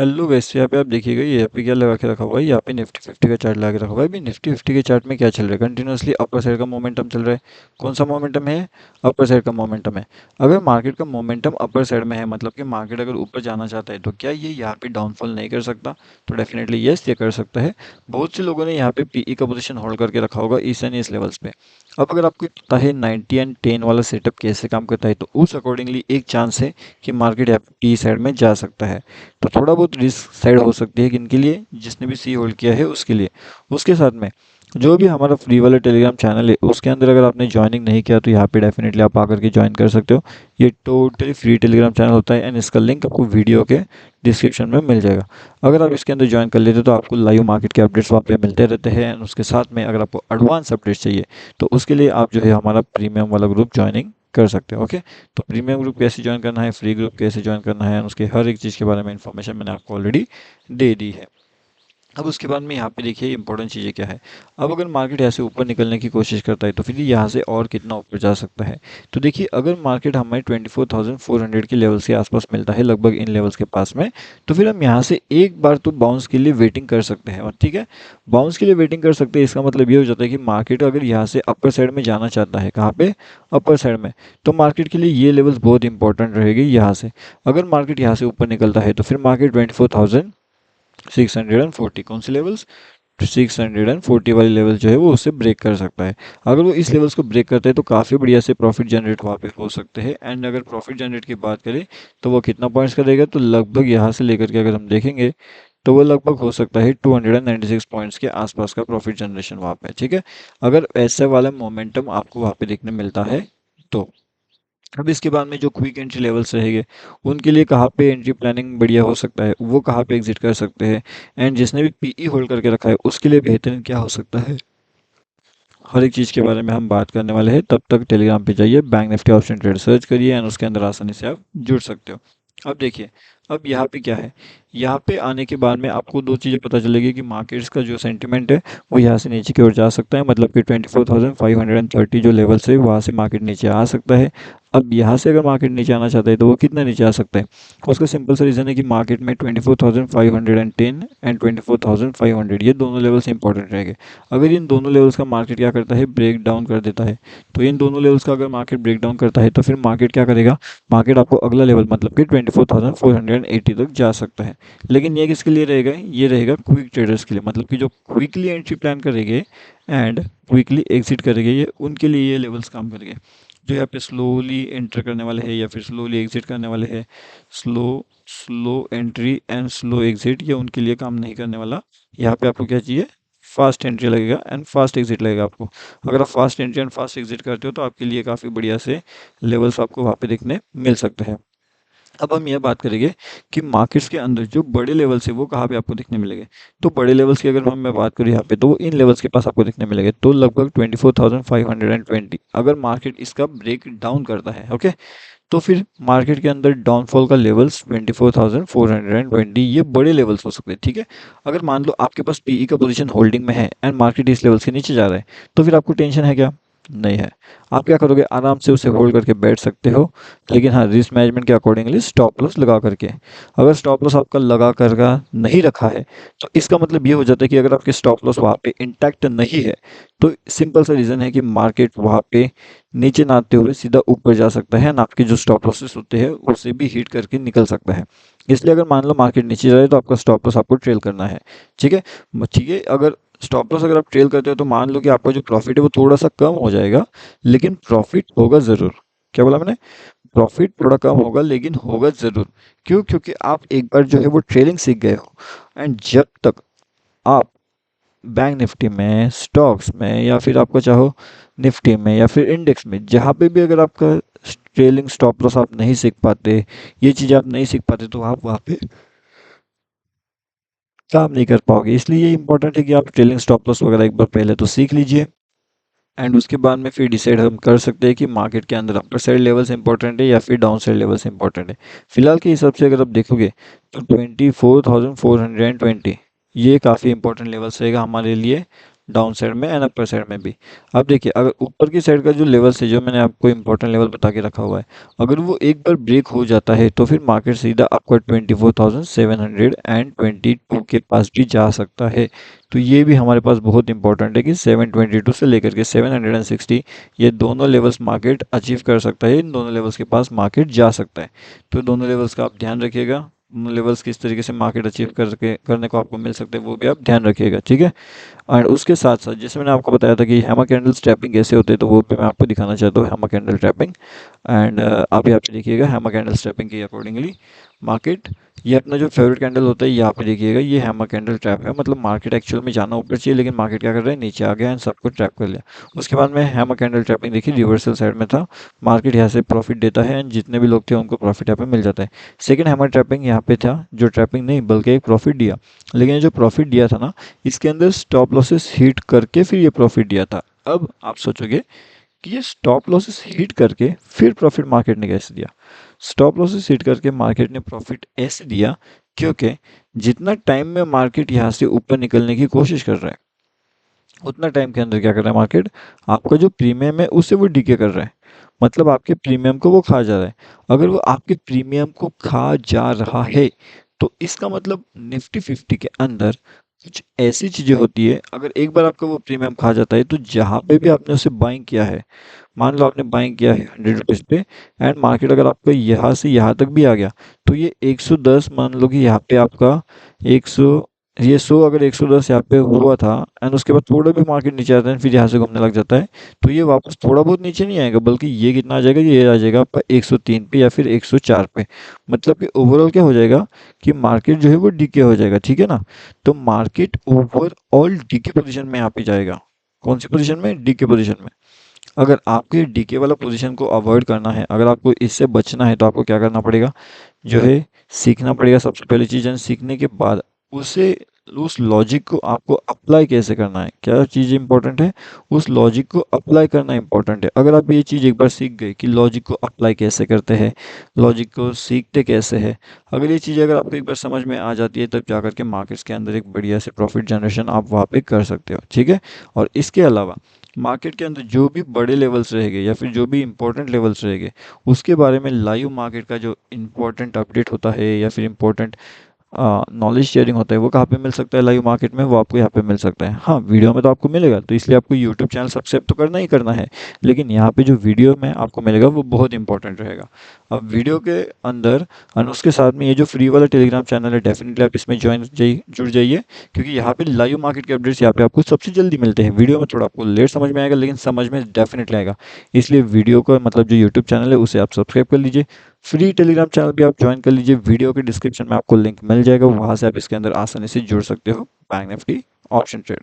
Hello guys, यहाँ पे आप देखिएगा, ये यहाँ पे क्या लगा के रखा हुआ है। यहाँ पे निफ्टी 50 का चार्ट लगा के रखा हुआ है। अभी निफ्टी 50 के चार्ट में क्या चल रहा है, कंटिन्यूअसली अपर साइड का मोमेंटम चल रहा है। कौन सा मोमेंटम है? अपर साइड का मोमेंटम है। अगर मार्केट का मोमेंटम अपर साइड में है, मतलब कि मार्केट अगर ऊपर जाना चाहता है, तो क्या ये यहाँ पे डाउनफॉल नहीं कर सकता? तो डेफिनेटली यस, ये कर सकता है। बहुत से लोगों ने यहाँ पे पीई का पोजीशन होल्ड करके रखा होगा इस एंड इस लेवल्स पे। अब अगर आपको पता है 90 एंड 10 वाला सेटअप कैसे काम करता है, तो उस अकॉर्डिंगली एक चांस है कि मार्केट यहाँ पे पी साइड में जा सकता है। तो थोड़ा बहुत रिस्क साइड हो सकती है किनके लिए, जिसने भी सी होल्ड किया है उसके लिए। उसके साथ में जो भी हमारा फ्री वाला टेलीग्राम चैनल है, उसके अंदर अगर आपने ज्वाइनिंग नहीं किया तो यहाँ पे डेफिनेटली आप आकर के ज्वाइन कर सकते हो। ये टोटली फ्री टेलीग्राम चैनल होता है एंड इसका लिंक आपको वीडियो के डिस्क्रिप्शन में मिल जाएगा। अगर आप इसके अंदर ज्वाइन कर लेते हो तो आपको लाइव मार्केट के अपडेट्स वहाँ पे मिलते रहते हैं। एंड उसके साथ में अगर आपको एडवांस अपडेट्स चाहिए तो उसके लिए आप जो है हमारा प्रीमियम वाला ग्रुप ज्वाइनिंग कर सकते हो। ओके, तो प्रीमियम ग्रुप कैसे ज्वाइन करना है, फ्री ग्रुप कैसे ज्वाइन करना है, उसके हर एक चीज़ के बारे में इन्फॉर्मेशन मैंने आपको ऑलरेडी दे दी है। अब उसके बाद में यहाँ पे देखिए इंपॉर्टेंट चीज़ें क्या है। अब अगर मार्केट ऐसे ऊपर निकलने की कोशिश करता है तो फिर यहाँ से और कितना ऊपर जा सकता है। तो देखिए, अगर मार्केट हमें 24,400 के लेवल्स के आसपास मिलता है, लगभग इन लेवल्स के पास में, तो फिर हम यहाँ से एक बार तो बाउंस के लिए वेटिंग कर सकते हैं। और ठीक है, बाउंस के लिए वेटिंग कर सकते हैं, इसका मतलब ये हो जाता है कि मार्केट अगर यहाँ से अपर साइड में जाना चाहता है, कहाँ पे? अपर साइड में, तो मार्केट के लिए ये लेवल्स बहुत इंपॉर्टेंट रहेगी। यहाँ से अगर मार्केट यहाँ से ऊपर निकलता है तो फिर मार्केट 24,640, कौन से लेवल्स? 640 वाली लेवल जो है वो उससे ब्रेक कर सकता है। अगर वो इस लेवल्स को ब्रेक करता है तो काफ़ी बढ़िया से प्रॉफिट जनरेट वहाँ पे हो सकते हैं। एंड अगर प्रॉफिट जनरेट की बात करें तो वो कितना पॉइंट्स का देगा, तो लगभग यहाँ से लेकर के अगर हम देखेंगे तो वो लगभग हो सकता है 296 पॉइंट्स के आसपास का प्रॉफिट जनरेशन वहाँ पे। ठीक है, अगर ऐसे वाला मोमेंटम आपको वहाँ पे देखने मिलता है तो। अब इसके बाद में जो क्विक एंट्री लेवल्स रहेंगे, उनके लिए कहाँ पे एंट्री प्लानिंग बढ़िया हो सकता है, वो कहाँ पे एग्जिट कर सकते हैं। एंड जिसने भी पीई होल्ड करके रखा है उसके लिए बेहतरीन क्या हो सकता है, हर एक चीज़ के बारे में हम बात करने वाले हैं। तब तक टेलीग्राम पे जाइए, bank Nifty option trade search करिए एंड उसके अंदर आसानी से आप जुड़ सकते हो। अब देखिए, अब यहाँ पे क्या है, यहाँ पे आने के बाद में आपको दो चीज़ें पता चलेगी कि मार्केट्स का जो सेंटिमेंट है वो यहाँ से नीचे की ओर जा सकता है, मतलब कि 24,530 जो लेवल से वहाँ से मार्केट नीचे आ सकता है। अब यहाँ से अगर मार्केट नीचे आना चाहता है तो वो कितना नीचे आ सकता है? उसका सिंपल सा रीज़न है कि मार्केट में 24,510 एंड 24,500 ये दोनों लेवल्स इंपॉर्टेंट रहेंगे। अगर इन दोनों लेवल्स का मार्केट क्या करता है, ब्रेक डाउन कर देता है, तो इन दोनों लेवल्स का अगर मार्केट ब्रेक डाउन करता है तो फिर मार्केट क्या करेगा, मार्केट आपको अगला लेवल मतलब कि 24,480 तक जा सकता है। लेकिन ये किसके लिए रहेगा? ये रहेगा क्विक ट्रेडर्स के लिए, मतलब कि जो क्विकली एंट्री प्लान करेंगे एंड क्विकली एग्जिट करेंगे, ये उनके लिए ये लेवल्स काम करेंगे। जो यहाँ पे स्लोली एंटर करने वाले हैं या फिर स्लोली एग्जिट करने वाले हैं, slow slow entry and slow exit, ये उनके लिए काम नहीं करने वाला। यहाँ पे आपको क्या चाहिए, फास्ट एंट्री लगेगा एंड फास्ट एग्जिट लगेगा आपको। अगर आप fast entry and fast exit करते हो तो आपके लिए काफ़ी बढ़िया से लेवल्स आपको वहाँ पे देखने मिल सकते हैं। अब हम यह बात करेंगे कि मार्केट्स के अंदर जो बड़े लेवल्स है वो कहाँ पे आपको देखने मिलेंगे। तो बड़े लेवल्स की अगर हम मैं बात करूँ यहाँ पे, तो वो इन लेवल्स के पास आपको देखने मिलेंगे, तो लगभग 24,520। अगर मार्केट इसका ब्रेक डाउन करता है, ओके, तो फिर मार्केट के अंदर डाउनफॉल का लेवल्स 24,420, ये बड़े लेवल्स हो सकते हैं। ठीक है, अगर मान लो आपके पास पीई का पोजीशन होल्डिंग में है एंड मार्केट इस लेवल्स के नीचे जा रहा है, तो फिर आपको टेंशन है क्या? नहीं है। आप क्या करोगे, आराम से उसे होल्ड करके बैठ सकते हो। लेकिन हाँ, रिस्क मैनेजमेंट के अकॉर्डिंगली स्टॉप लॉस लगा करके। अगर स्टॉप लॉस आपका लगा कर नहीं रखा है तो इसका मतलब ये हो जाता है कि अगर आपके स्टॉप लॉस वहाँ पे इंटैक्ट नहीं है तो सिंपल सा रीज़न है कि मार्केट वहाँ पे नीचे ना आते हुए सीधा ऊपर जा सकता है ना, आपके जो स्टॉप लॉसेस होते हैं उसे भी हिट करके निकल सकता है। इसलिए अगर मान लो मार्केट नीचे जा रहा है तो आपका स्टॉप लॉस आपको ट्रेल करना है। ठीक है, ठीक है, अगर स्टॉप लॉस अगर आप ट्रेल करते हो तो मान लो कि आपका जो प्रॉफिट है वो थोड़ा सा कम हो जाएगा, लेकिन प्रॉफिट होगा ज़रूर। क्या बोला मैंने? प्रॉफिट थोड़ा कम होगा लेकिन होगा ज़रूर। क्यों? क्योंकि आप एक बार जो है वो ट्रेलिंग सीख गए हो। एंड जब तक आप बैंक निफ्टी में, स्टॉक्स में, या फिर आपको चाहो निफ्टी में या फिर इंडेक्स में, जहाँ पे भी अगर आपका ट्रेलिंग स्टॉप लॉस आप नहीं सीख पाते, ये चीज़ें आप नहीं सीख पाते, तो आप वहाँ पे काम नहीं कर पाओगे। इसलिए ये इंपॉर्टेंट है कि आप ट्रेलिंग स्टॉप लॉस वगैरह एक बार पहले तो सीख लीजिए। एंड उसके बाद में फिर डिसाइड हम कर सकते हैं कि मार्केट के अंदर अपर साइड लेवल्स इंपॉर्टेंट है या फिर डाउन साइड लेवल्स इंपॉर्टेंट है। फिलहाल के हिसाब से अगर आप देखोगे तो 24,420 ये काफ़ी इंपॉर्टेंट लेवल्स रहेगा हमारे लिए डाउन साइड में एंड अपर साइड में भी। अब देखिए अगर ऊपर की साइड का जो लेवल्स है जो मैंने आपको इंपॉर्टेंट लेवल बता के रखा हुआ है, अगर वो एक बार ब्रेक हो जाता है तो फिर मार्केट सीधा आपका 24,722 के पास भी जा सकता है। तो ये भी हमारे पास बहुत इंपॉर्टेंट है कि 722 से लेकर के 760 ये दोनों लेवल्स मार्केट अचीव कर सकता है, इन दोनों लेवल्स के पास मार्केट जा सकता है। तो दोनों लेवल्स का आप ध्यान रखिएगा, लेवल्स किस तरीके से मार्केट अचीव करने को आपको मिल सकते हैं वो भी आप ध्यान रखिएगा, ठीक है। और उसके साथ साथ जैसे मैंने आपको बताया था कि हैमर कैंडल्स टैपिंग कैसे होते हैं, तो वो भी मैं आपको दिखाना चाहता हूँ हैमर कैंडल टैपिंग। एंड आप यहाँ पे देखिएगा हैमर कैंडल्स टैपिंग के अकॉर्डिंगली मार्केट, ये अपना जो फेवरेट कैंडल होता है यहाँ पे देखिएगा, ये हैमर कैंडल ट्रैप है। मतलब मार्केट एक्चुअल में जाना ऊपर चाहिए लेकिन मार्केट क्या कर रहा है, नीचे आ गया एंड सबको ट्रैप कर लिया। उसके बाद में हैमर कैंडल ट्रैपिंग देखिए, रिवर्सल साइड में था, मार्केट यहाँ से प्रॉफिट देता है एंड जितने भी लोग थे उनको प्रॉफिट यहाँ पे मिल जाता है। सेकंड हैमर ट्रैपिंग यहाँ पे था, जो ट्रैपिंग नहीं बल्कि एक प्रॉफिट दिया, लेकिन ये जो प्रॉफिट दिया था ना, इसके अंदर स्टॉप लॉसेस हिट करके फिर ये प्रॉफिट दिया था। अब आप सोचोगे कि ये स्टॉप लॉसेस हिट करके फिर प्रॉफिट मार्केट ने कैसे दिया। स्टॉप लॉसेस हिट करके मार्केट ने प्रॉफिट ऐसे दिया क्योंकि जितना टाइम में मार्केट यहाँ से ऊपर निकलने की कोशिश कर रहा है, उतना टाइम के अंदर क्या कर रहा है मार्केट, आपका जो प्रीमियम है उसे वो डीके कर रहा है। मतलब आपके प्रीमियम को वो खा जा रहा है। अगर वो आपके प्रीमियम को खा जा रहा है तो इसका मतलब निफ्टी 50 के अंदर कुछ ऐसी चीज़ें होती है, अगर एक बार आपका वो प्रीमियम खा जाता है तो जहाँ पे भी आपने उसे बाइंग किया है, मान लो आपने बाइंग किया है 100 रुपीज़ पे एंड मार्केट अगर आपका यहाँ से यहाँ तक भी आ गया तो ये 110, मान लो कि यहाँ पे आपका 100, ये 100 अगर 110 यहाँ पे हुआ था एंड उसके बाद थोड़ा भी मार्केट नीचे आता है फिर यहाँ से घूमने लग जाता है, तो ये वापस थोड़ा बहुत नीचे नहीं आएगा बल्कि ये कितना आ जाएगा, ये आ जाएगा आपका 103 पे या फिर 104 पे। मतलब कि ओवरऑल क्या हो जाएगा कि मार्केट जो है वो डीके हो जाएगा, ठीक है ना। तो मार्केट ओवरऑल डीके पोजीशन में यहाँ पे जाएगा। कौन सी पोजीशन में, डीके पोजीशन में। अगर आपके डीके वाला पोजीशन को अवॉइड करना है, अगर आपको इससे बचना है तो आपको क्या करना पड़ेगा, जो है सीखना पड़ेगा सबसे पहली चीज़। एंड सीखने के बाद उसे, उस लॉजिक को आपको अप्लाई कैसे करना है, क्या चीज़ इंपॉर्टेंट है, उस लॉजिक को अप्लाई करना इंपॉर्टेंट है। अगर आप ये चीज़ एक बार सीख गए कि लॉजिक को अप्लाई कैसे करते हैं, लॉजिक को सीखते कैसे है, अगर ये चीज़ अगर आपको एक बार समझ में आ जाती है तब जाकर के मार्केट्स के अंदर एक बढ़िया से प्रॉफिट जनरेशन आप वहाँ पे कर सकते हो, ठीक है। और इसके अलावा मार्केट के अंदर जो भी बड़े लेवल्स रहेंगे या फिर जो भी इंपॉर्टेंट लेवल्स रहेंगे उसके बारे में लाइव मार्केट का जो इंपॉर्टेंट अपडेट होता है या फिर इंपॉर्टेंट नॉलेज शेयरिंग होता है वो कहाँ पे मिल सकता है, लाइव मार्केट में, वो आपको यहाँ पे मिल सकता है। हाँ, वीडियो में तो आपको मिलेगा, तो इसलिए आपको यूट्यूब चैनल सब्सक्राइब तो करना ही करना है, लेकिन यहाँ पे जो वीडियो में आपको मिलेगा वो बहुत इंपॉर्टेंट रहेगा। अब वीडियो के अंदर और उसके साथ में ये जो फ्री वाला टेलीग्राम चैनल है डेफिनेटली आप इसमें जुड़ जाइए, क्योंकि यहाँ पे लाइव मार्केट के अपडेट्स यहाँ पे आपको सबसे जल्दी मिलते हैं। वीडियो में थोड़ा आपको लेट समझ में आएगा लेकिन समझ में डेफिनेटली आएगा। इसलिए वीडियो का मतलब जो यूट्यूब चैनल है उसे आप सब्सक्राइब कर लीजिए, फ्री टेलीग्राम चैनल भी आप ज्वाइन कर लीजिए, वीडियो के डिस्क्रिप्शन में आपको लिंक मिल जाएगा, वहाँ से आप इसके अंदर आसानी से जुड़ सकते हो बैंक निफ्टी ऑप्शन ट्रेड।